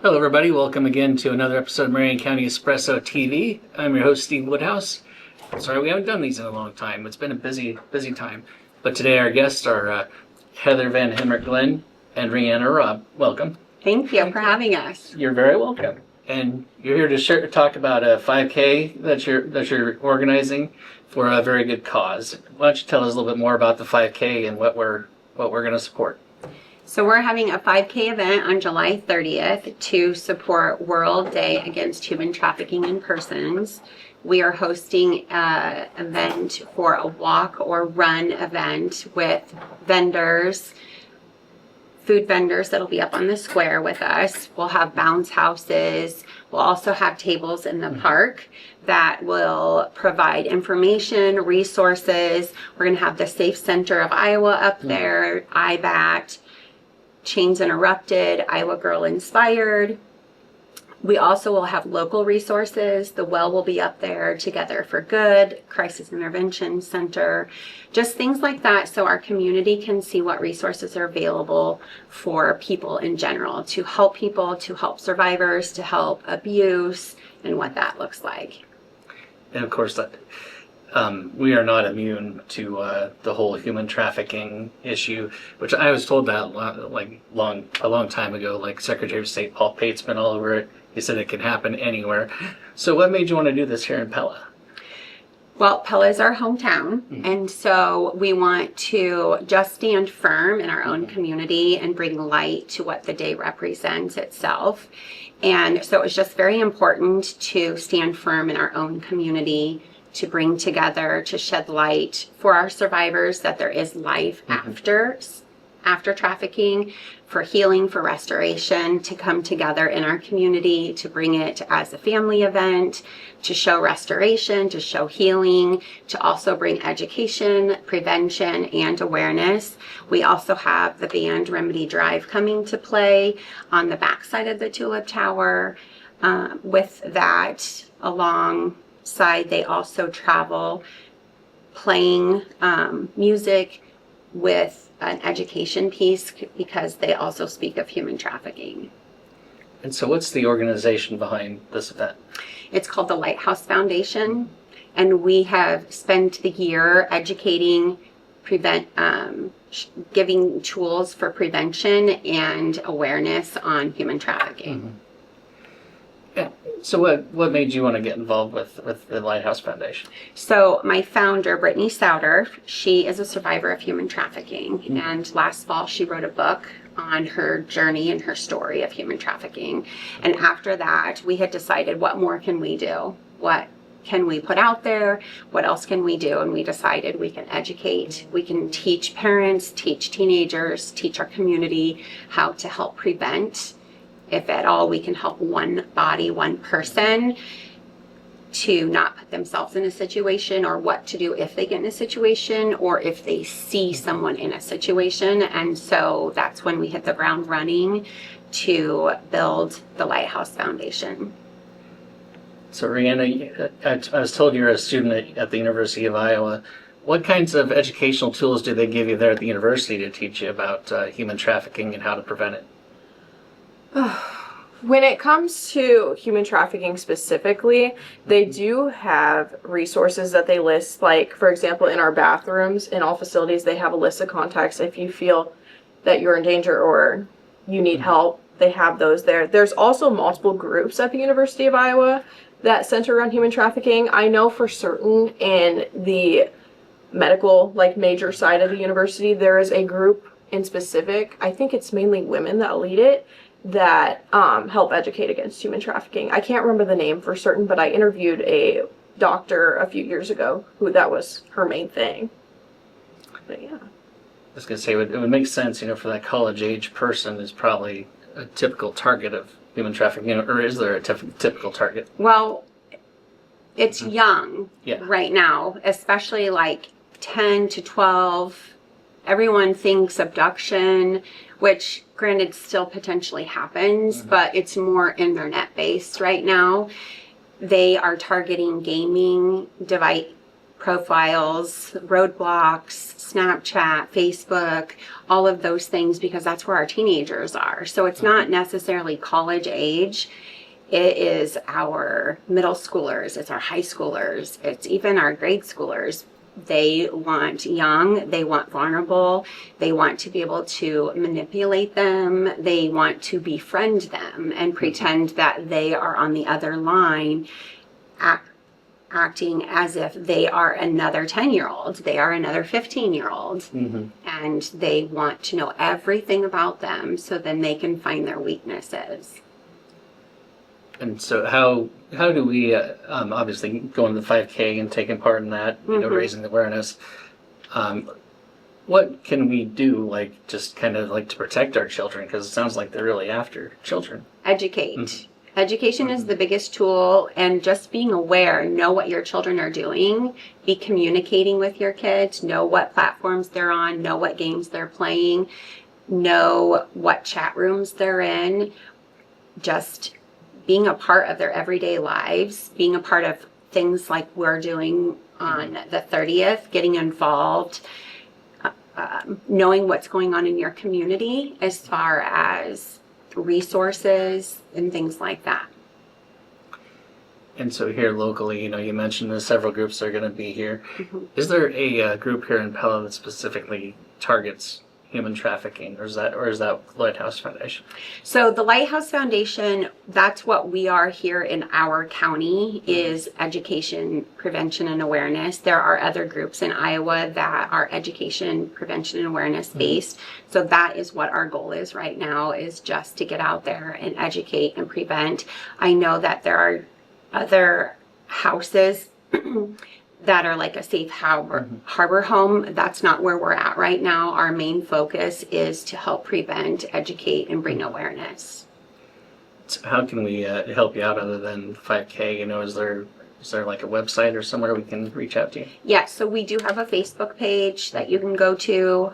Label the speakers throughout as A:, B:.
A: Hello, everybody. Welcome again to another episode of Marion County Espresso TV. I'm your host, Steve Woodhouse. Sorry, we haven't done these in a long time. It's been a busy time. But today our guests are Heather Van Henrik Glenn and Rihanna Robb. Welcome.
B: Thank you for having us.
A: You're very welcome. And you're here to talk about a 5K that you're organizing for a very good cause. Why don't you tell us a little bit more about the 5K and what we're going to support?
B: So we're having a 5K event on July 30th to support World Day Against Human Trafficking in Persons. We are hosting an event for a walk or run event with vendors, food vendors that'll be up on the square with us. We'll have bounce houses. We'll also have tables in the park that will provide information, resources. We're going to have the Safe Center of Iowa up there, IBAT, Chains Interrupted, Iowa Girl Inspired. We also will have local resources. The Well will be up there, Together for Good, Crisis Intervention Center, just things like that so our community can see what resources are available for people in general, to help people, to help survivors, to help abuse, and what that looks like.
A: And of course, we are not immune to the whole human trafficking issue, which I was told that a long time ago. Like Secretary of State Paul Pate's been all over it. He said it can happen anywhere. So what made you want to do this here in Pella?
B: Well, Pella is our hometown, and so we want to just stand firm in our own community and bring light to what the day represents itself. And so it was just very important to stand firm in our own community, to bring together, to shed light for our survivors that there is life after trafficking, for healing, for restoration, to come together in our community, to bring it as a family event, to show restoration, to show healing, to also bring education, prevention, and awareness. We also have the band Remedy Drive coming to play on the backside of the Tulip Tower. With that, alongside, they also travel playing music with an education piece because they also speak of human trafficking.
A: And so what's the organization behind this event?
B: It's called the Lighthouse Foundation, and we have spent the year educating, giving tools for prevention and awareness on human trafficking.
A: Yeah. So what made you want to get involved with the Lighthouse Foundation?
B: So my founder, Brittany Souter, she is a survivor of human trafficking. And last fall, she wrote a book on her journey and her story of human trafficking. And after that, we had decided, what more can we do? What can we put out there? What else can we do? And we decided we can educate, we can teach parents, teach teenagers, teach our community how to help prevent. If at all, we can help one body, one person to not put themselves in a situation, or what to do if they get in a situation, or if they see someone in a situation. And so that's when we hit the ground running to build the Lighthouse Foundation.
A: So Rihanna, I was told you're a student at the University of Iowa. What kinds of educational tools do they give you there at the university to teach you about human trafficking and how to prevent it?
C: When it comes to human trafficking specifically, they do have resources that they list. Like, for example, in our bathrooms, in all facilities, they have a list of contacts. If you feel that you're in danger or you need help, they have those there. There's also multiple groups at the University of Iowa that center around human trafficking. I know for certain in the medical, major side of the university, there is a group in specific. I think it's mainly women that lead it, that help educate against human trafficking. I can't remember the name for certain, but I interviewed a doctor a few years ago who that was her main thing. But yeah.
A: I was going to say, it would make sense, for that college-age person is probably a typical target of human trafficking, or is there a typical target?
B: Well, it's young right now, especially 10 to 12. Everyone thinks abduction, which granted still potentially happens, but it's more internet based right now. They are targeting gaming profiles, roadblocks, Snapchat, Facebook, all of those things, because that's where our teenagers are. So it's not necessarily college age. It is our middle schoolers, it's our high schoolers, it's even our grade schoolers. They want young, they want vulnerable, they want to be able to manipulate them, they want to befriend them and pretend that they are on the other line, acting as if they are another 10-year-old, they are another 15-year-old, and they want to know everything about them so then they can find their weaknesses.
A: And so how do we obviously going to the 5K and taking part in that, raising the awareness? What can we do, like just kind of like to protect our children? Because it sounds like they're really after children.
B: Educate. Education is the biggest tool, and just being aware, know what your children are doing, be communicating with your kids, know what platforms they're on, know what games they're playing, know what chat rooms they're in, just being a part of their everyday lives, being a part of things like we're doing on the 30th, getting involved, knowing what's going on in your community as far as resources and things like that.
A: And so here locally, you mentioned the several groups that are going to be here. Is there a group here in Pella that specifically targets human trafficking, or is that Lighthouse Foundation?
B: So the Lighthouse Foundation, that's what we are here in our county, is education, prevention, and awareness. There are other groups in Iowa that are education, prevention, and awareness based. So that is what our goal is right now, is just to get out there and educate and prevent. I know that there are other houses that are like a safe harbor home. That's not where we're at right now. Our main focus is to help prevent, educate, and bring awareness.
A: So how can we help you out other than 5K? Is there like a website or somewhere we can reach out to you?
B: Yes, so we do have a Facebook page that you can go to.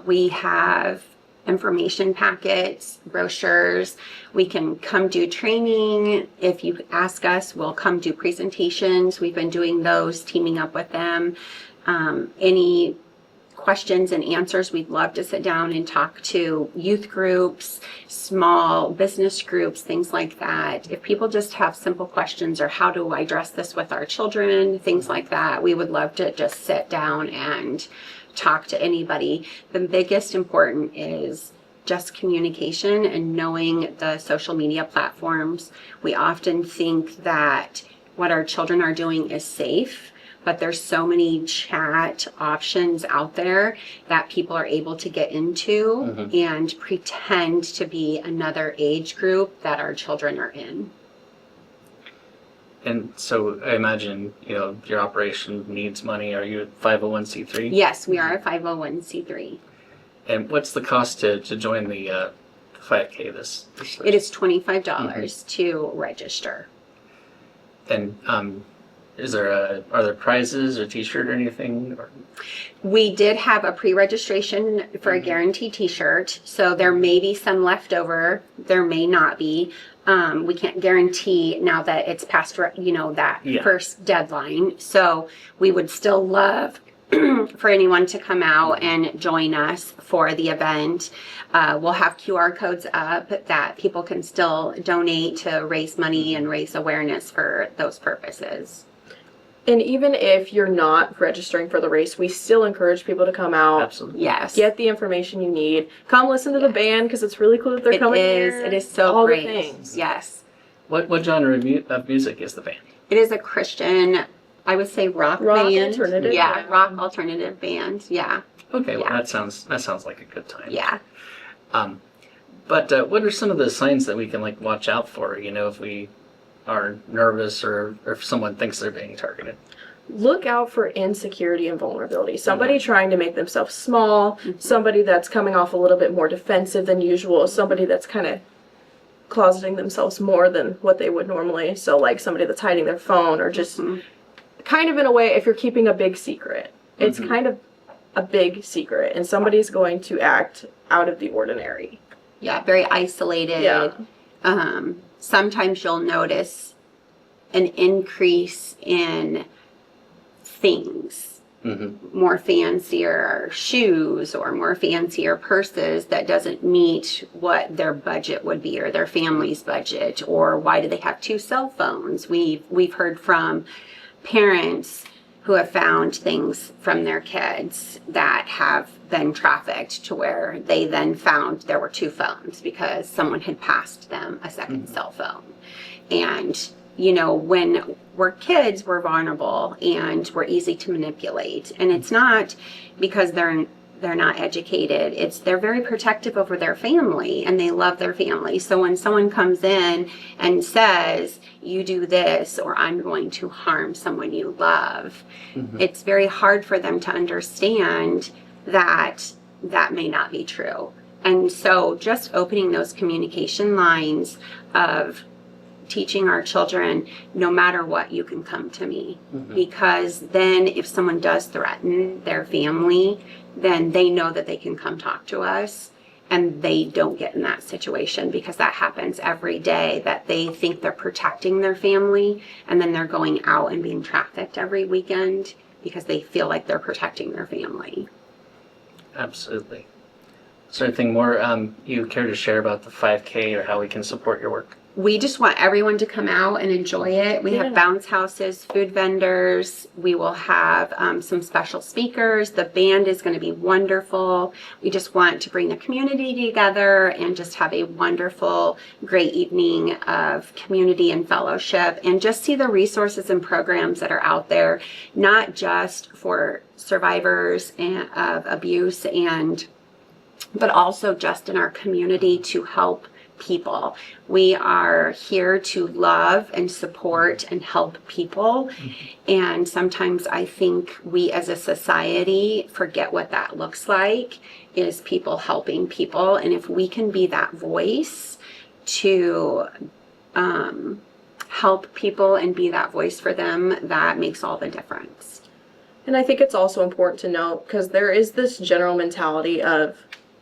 B: We have information packets, brochures. We can come do training. If you ask us, we'll come do presentations. We've been doing those, teaming up with them. Any questions and answers, we'd love to sit down and talk to youth groups, small business groups, things like that. If people just have simple questions, or how do I address this with our children, things like that, we would love to just sit down and talk to anybody. The biggest important is just communication and knowing the social media platforms. We often think that what our children are doing is safe, but there's so many chat options out there that people are able to get into and pretend to be another age group that our children are in.
A: And so I imagine, your operation needs money. Are you a 501c3?
B: Yes, we are a 501c3.
A: And what's the cost to join the 5K this
B: It is $25 to register.
A: And are there prizes or t-shirt or anything?
B: We did have a pre-registration for a guaranteed t-shirt, so there may be some left over, there may not be. We can't guarantee now that it's past, first deadline. So we would still love for anyone to come out and join us for the event. We'll have QR codes up that people can still donate to raise money and raise awareness for those purposes.
C: And even if you're not registering for the race, we still encourage people to come out.
A: Absolutely.
B: Yes.
C: Get the information you need. Come listen to the band, because it's really cool that they're coming here.
B: It is so
C: all
B: great.
C: The things.
B: Yes.
A: What genre of music is the band?
B: It is a Christian, I would say rock band.
C: Alternative.
B: Yeah, rock alternative band. Yeah.
A: Okay, well that sounds like a good time.
B: Yeah.
A: But what are some of the signs that we can watch out for? If we are nervous or if someone thinks they're being targeted.
C: Look out for insecurity and vulnerability. Somebody trying to make themselves small, somebody that's coming off a little bit more defensive than usual, somebody that's kind of closeting themselves more than what they would normally. So like somebody that's hiding their phone, or just kind of in a way, if you're keeping a big secret, it's kind of a big secret, and somebody's going to act out of the ordinary.
B: Yeah, very isolated.
C: Yeah.
B: Sometimes you'll notice an increase in things. More fancier shoes or more fancier purses that doesn't meet what their budget would be or their family's budget, or why do they have 2 cell phones? We've heard from parents who have found things from their kids that have been trafficked to where they then found there were 2 phones because someone had passed them a second cell phone. And when we're kids, we're vulnerable and we're easy to manipulate. And it's not because they're not educated. They're very protective over their family and they love their family. So when someone comes in and says, you do this, or I'm going to harm someone you love, it's very hard for them to understand that that may not be true. And so just opening those communication lines of teaching our children, no matter what, you can come to me. Because then if someone does threaten their family, then they know that they can come talk to us and they don't get in that situation, because that happens every day, that they think they're protecting their family and then they're going out and being trafficked every weekend because they feel like they're protecting their family.
A: Absolutely. Is there anything more you care to share about the 5K or how we can support your work?
B: We just want everyone to come out and enjoy it. We have bounce houses, food vendors. We will have some special speakers. The band is going to be wonderful. We just want to bring the community together and just have a wonderful, great evening of community and fellowship, and just see the resources and programs that are out there, not just for survivors of abuse, but also just in our community to help people. We are here to love and support and help people. And sometimes I think we as a society forget what that looks like, is people helping people. And if we can be that voice to help people and be that voice for them, that makes all the difference.
C: And I think it's also important to note, because there is this general mentality of,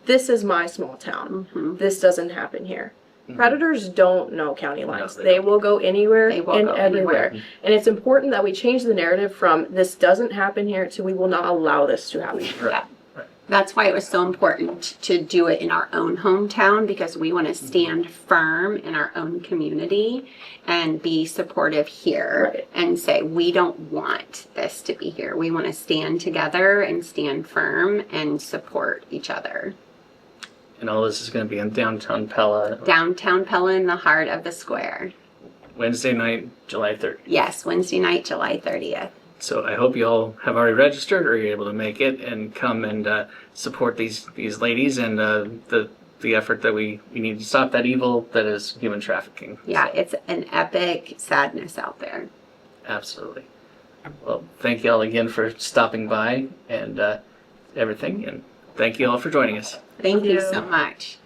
C: this is my small town. This doesn't happen here. Predators don't know county lines.
A: No,
C: they will go anywhere
B: They will
C: and
B: go
C: everywhere.
B: anywhere.
C: And it's important that we change the narrative from this doesn't happen here to we will not allow this to happen.
A: Right.
B: That's why it was so important to do it in our own hometown, because we want to stand firm in our own community and be supportive here.
C: Right.
B: And say, we don't want this to be here. We want to stand together and stand firm and support each other.
A: And all this is going to be in downtown Pella.
B: Downtown Pella, in the heart of the square.
A: Wednesday night, July 3rd.
B: Yes, Wednesday night, July 30th.
A: So I hope you all have already registered or you're able to make it and come and support these ladies and the effort that we need to stop that evil that is human trafficking.
B: Yeah,
A: So,
B: it's an epic sadness out there.
A: absolutely. Well, thank you all again for stopping by and everything, and thank you all for joining us.
B: Thank you
C: you.
B: so much.